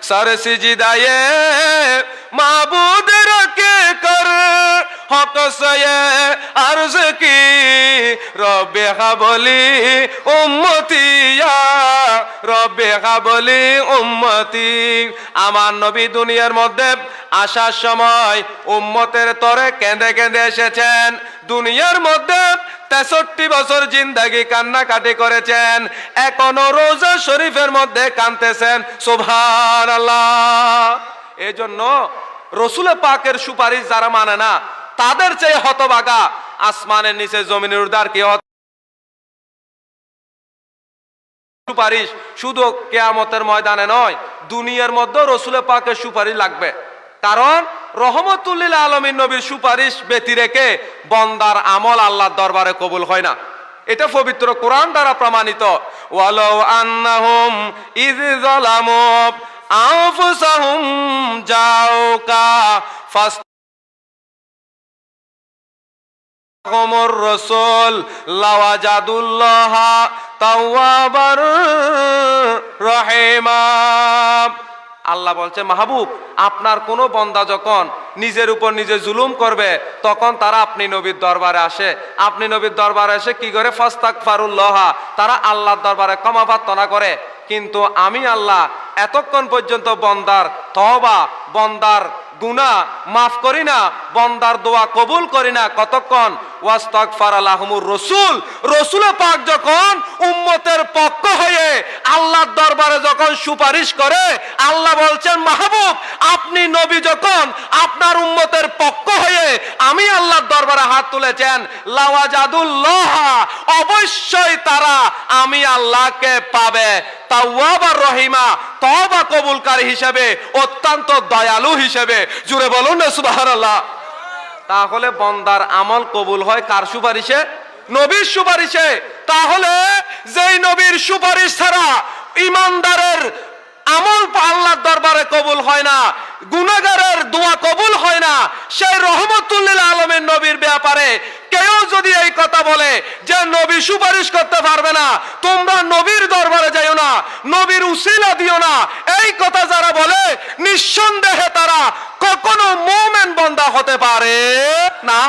Sir सिजदाए माबूद रखे कर हक से अर्ज की रब्बे कबली उम्मती या रब्बे कबली उम्मती। আমার নবী দুনিয়ার মধ্যে আসার সময় উম্মতের তরে কেঁদে কেঁদে এসেছেন। দুনিয়ার মধ্যে ৬৩ বছর জিন্দেগি কান্নাকাটি করেছেন, এখনো রোজা শরীফের মধ্যে কাঁদতেছেন। সুবহানাল্লাহ। এই জন্য রসুল পাকের সুপারিশ যারা মানে না তাদের চেয়ে হতভাগা আসমানের নিচে জমিনের উর্দার কি সুপারিশ শুধু কিয়ামতের ময়দানে নয়, দুনিয়ার মধ্যে রসুল পাকের সুপারিশ লাগবে। কারণ রহমতুল লিল আলামিন নবীর সুপারিশ ব্যতি রেখে বন্দার আমল আল্লাহর দরবারে কবুল হয় না। এটা পবিত্র কোরআন দ্বারা প্রমাণিত। ওয়ালাউ আন্নাহুম ইয যালামু আনফুসাহুম জাউকা ফাসতাগফিরুর রাসূল লাওয়াজাদুল্লাহ তাওয়াবার রহিমা। আল্লাহ বলছে, মাহবুব আপনার কোন বান্দা যখন নিজের উপর নিজে জুলুম করবে তখন তারা আপনি নবীর দরবারে আসে। আপনি নবীর দরবারে এসে কি করে? ফাস্তাগফিরুল্লাহ, তারা আল্লাহর দরবারে ক্ষমা প্রার্থনা করে। কিন্তু আমি আল্লাহ এতক্ষণ পর্যন্ত বন্দার তওবা, বন্দার গুনাহ মাফ করি না, বন্দার দোয়া কবুল করি না। কতক্ষণ? ওয়াস্তাগফার লাহুমুর রাসূল, রাসূল পাক যখন উম্মতের পক্ষ হয়ে আল্লাহর দরবারে যখন সুপারিশ করে, আল্লাহ বলছেন মাহবুব আপনি নবী যখন আপনার উম্মতের পক্ষ হয়ে আমি আল্লাহর দরবারে হাত তুলেছেন, লাওয়াজাদুল্লাহ অবশ্যই তারা আমি আল্লাহকে পাবে তাওয়াবার রহিমা, তওবা কবুলকারী হিসেবে, অত্যন্ত দয়ালু হিসেবে। জুড়ে বলুন না সুবহানাল্লাহ। তাহলে বন্দার আমল কবুল হয় কার সুপারিশে? নবীর সুপারিশে। তাহলে যেই নবীর সুপারিশ ছাড়া ইমানদারের আমল আল্লাহর দরবারে কবুল হয় না, গুনাহগারের দোয়া কবুল হয় না, সেই রহমতুল লিল আলামিন নবীর ব্যাপারে কেউ যদি এই কথা বলে যে নবী সুপারিশ করতে পারবে না, তোমরা নবীর দরবারে যাইও না, নবীর উসিলা দিও না, এই কথা যারা বলে নিঃসন্দেহে তারা কখনো মুমিন বান্দা হতে পারে না।